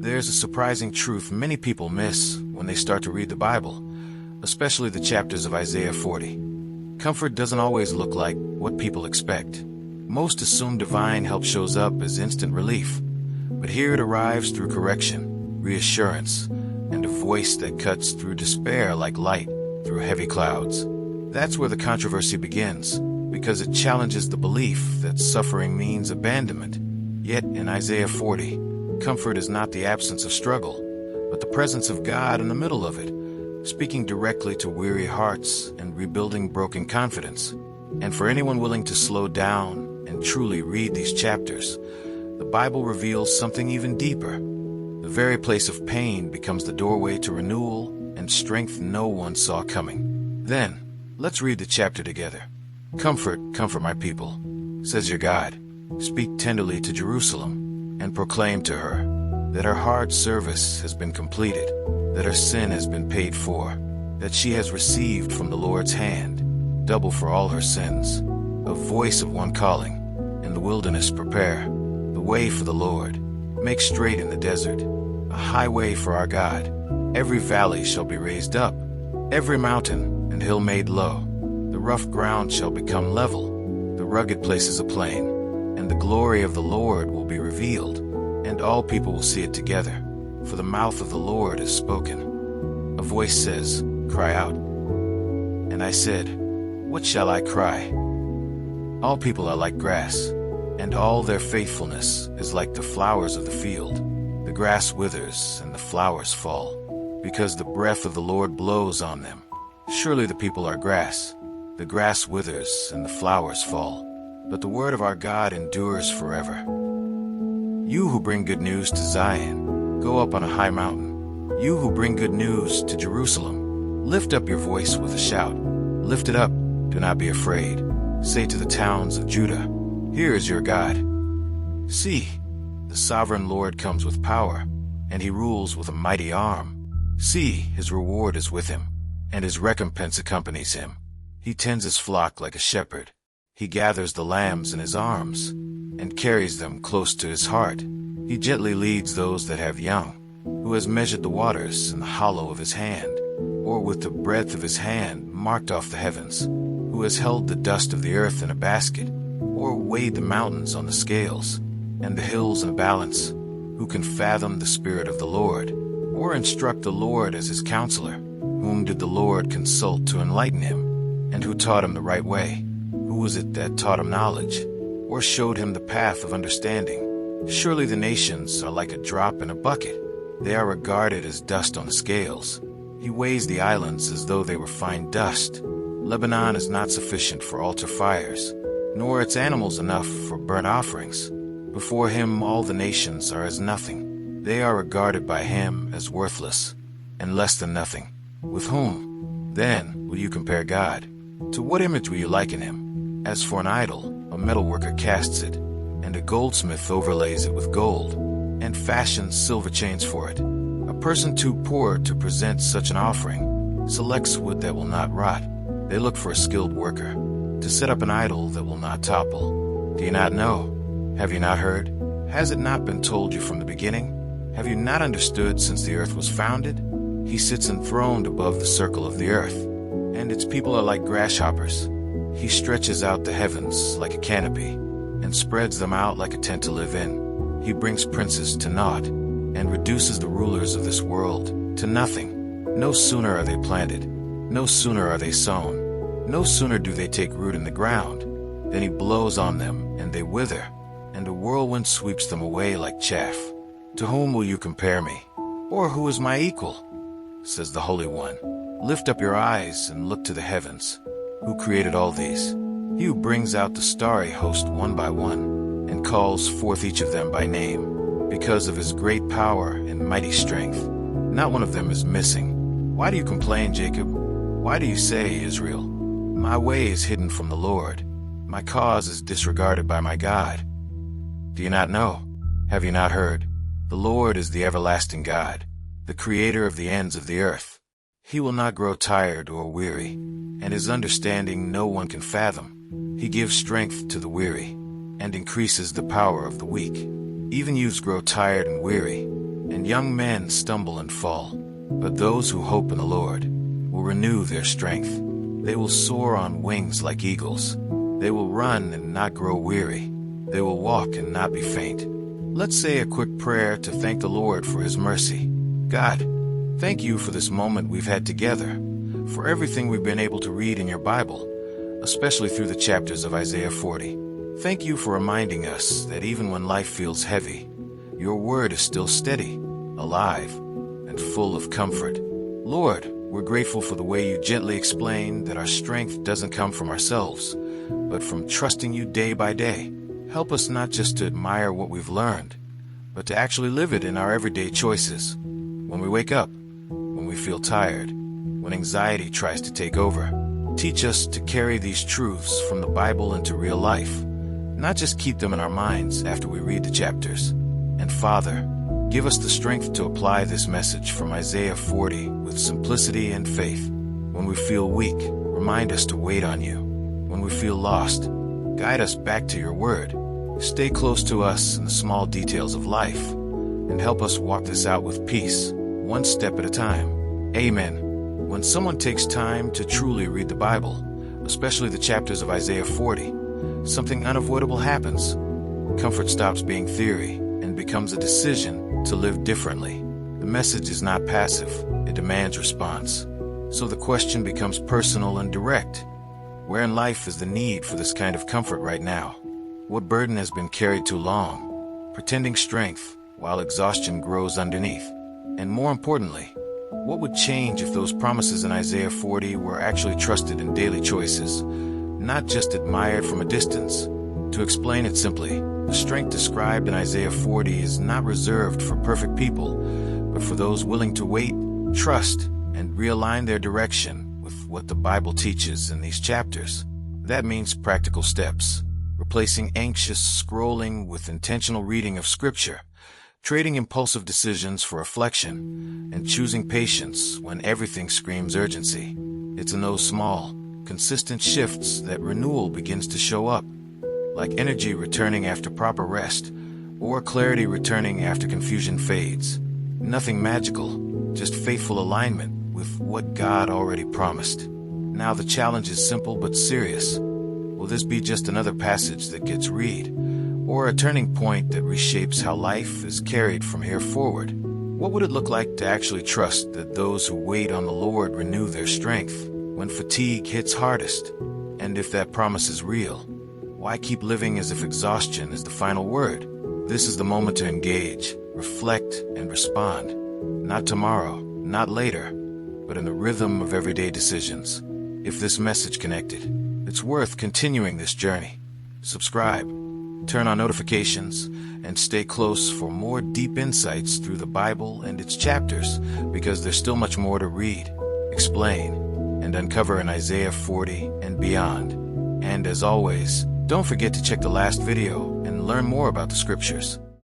There's a surprising truth many people miss when they start to read the Bible, especially the chapters of Isaiah 40. Comfort doesn't always look like what people expect. Most assume divine help shows up as instant relief, but here it arrives through correction, reassurance, and a voice that cuts through despair like light through heavy clouds. That's where the controversy begins, because it challenges the belief that suffering means abandonment. Yet in Isaiah 40, comfort is not the absence of struggle, but the presence of God in the middle of it, speaking directly to weary hearts and rebuilding broken confidence. And for anyone willing to slow down and truly read these chapters, the Bible reveals something even deeper. The very place of pain becomes the doorway to renewal and strength no one saw coming. Then, let's read the chapter together. Comfort, comfort my people, says your God. Speak tenderly to Jerusalem and proclaim to her that her hard service has been completed, that her sin has been paid for, that she has received from the Lord's hand double for all her sins. A voice of one calling, in the wilderness prepare the way for the Lord. Make straight in the desert a highway for our God. Every valley shall be raised up, every mountain and hill made low. The rough ground shall become level, the rugged places a plain, and the glory of the Lord will be revealed, and all people will see it together, for the mouth of the Lord has spoken. A voice says, cry out. And I said, what shall I cry? All people are like grass, and all their faithfulness is like the flowers of the field. The grass withers and the flowers fall, because the breath of the Lord blows on them. Surely the people are grass. The grass withers and the flowers fall, but the word of our God endures forever. You who bring good news to Zion, go up on a high mountain. You who bring good news to Jerusalem, lift up your voice with a shout. Lift it up, do not be afraid. Say to the towns of Judah, here is your God. See, the sovereign Lord comes with power, and he rules with a mighty arm. See, his reward is with him, and his recompense accompanies him. He tends his flock like a shepherd. He gathers the lambs in his arms and carries them close to his heart. He gently leads those that have young, who has measured the waters in the hollow of his hand, or with the breadth of his hand marked off the heavens, who has held the dust of the earth in a basket, or weighed the mountains on the scales, and the hills in a balance, who can fathom the Spirit of the Lord, or instruct the Lord as his counselor. Whom did the Lord consult to enlighten him, and who taught him the right way? Who was it that taught him knowledge, or showed him the path of understanding? Surely the nations are like a drop in a bucket. They are regarded as dust on the scales. He weighs the islands as though they were fine dust. Lebanon is not sufficient for altar fires, nor its animals enough for burnt offerings. Before him all the nations are as nothing. They are regarded by him as worthless, and less than nothing. With whom, then, will you compare God? To what image will you liken him? As for an idol, a metalworker casts it, and a goldsmith overlays it with gold, and fashions silver chains for it. A person too poor to present such an offering selects wood that will not rot. They look for a skilled worker to set up an idol that will not topple. Do you not know? Have you not heard? Has it not been told you from the beginning? Have you not understood since the earth was founded? He sits enthroned above the circle of the earth, and its people are like grasshoppers. He stretches out the heavens like a canopy, and spreads them out like a tent to live in. He brings princes to naught, and reduces the rulers of this world to nothing. No sooner are they planted, no sooner are they sown, no sooner do they take root in the ground, than he blows on them, and they wither, and a whirlwind sweeps them away like chaff. To whom will you compare me? Or who is my equal? Says the Holy One. Lift up your eyes and look to the heavens. Who created all these? He who brings out the starry host one by one, and calls forth each of them by name, because of his great power and mighty strength. Not one of them is missing. Why do you complain, Jacob? Why do you say, Israel? My way is hidden from the Lord. My cause is disregarded by my God. Do you not know? Have you not heard? The Lord is the everlasting God, the creator of the ends of the earth. He will not grow tired or weary, and his understanding no one can fathom. He gives strength to the weary, and increases the power of the weak. Even youths grow tired and weary, and young men stumble and fall. But those who hope in the Lord will renew their strength. They will soar on wings like eagles. They will run and not grow weary. They will walk and not be faint. Let's say a quick prayer to thank the Lord for His mercy. God, thank you for this moment we've had together, for everything we've been able to read in your Bible, especially through the chapters of Isaiah 40. Thank you for reminding us that even when life feels heavy, your word is still steady, alive, and full of comfort. Lord, we're grateful for the way you gently explain that our strength doesn't come from ourselves, but from trusting you day by day. Help us not just to admire what we've learned, but to actually live it in our everyday choices. When we wake up, when we feel tired, when anxiety tries to take over, teach us to carry these truths from the Bible into real life, not just keep them in our minds after we read the chapters. And Father, give us the strength to apply this message from Isaiah 40 with simplicity and faith. When we feel weak, remind us to wait on you. When we feel lost, guide us back to your word. Stay close to us in the small details of life, and help us walk this out with peace, one step at a time. Amen. When someone takes time to truly read the Bible, especially the chapters of Isaiah 40, something unavoidable happens. Comfort stops being theory and becomes a decision to live differently. The message is not passive, it demands response. So the question becomes personal and direct. Where in life is the need for this kind of comfort right now? What burden has been carried too long, pretending strength while exhaustion grows underneath? And more importantly, what would change if those promises in Isaiah 40 were actually trusted in daily choices, not just admired from a distance? To explain it simply, the strength described in Isaiah 40 is not reserved for perfect people, but for those willing to wait, trust, and realign their direction with what the Bible teaches in these chapters. That means practical steps, replacing anxious scrolling with intentional reading of Scripture, trading impulsive decisions for reflection, and choosing patience when everything screams urgency. It's in those small, consistent shifts that renewal begins to show up, like energy returning after proper rest, or clarity returning after confusion fades. Nothing magical, just faithful alignment with what God already promised. Now the challenge is simple but serious. Will this be just another passage that gets read, or a turning point that reshapes how life is carried from here forward? What would it look like to actually trust that those who wait on the Lord renew their strength when fatigue hits hardest? And if that promise is real, why keep living as if exhaustion is the final word? This is the moment to engage, reflect, and respond. Not tomorrow, not later, but in the rhythm of everyday decisions. If this message connected, it's worth continuing this journey. Subscribe, turn on notifications, and stay close for more deep insights through the Bible and its chapters, because there's still much more to read, explain, and uncover in Isaiah 40 and beyond. And as always, don't forget to check the last video and learn more about the Scriptures.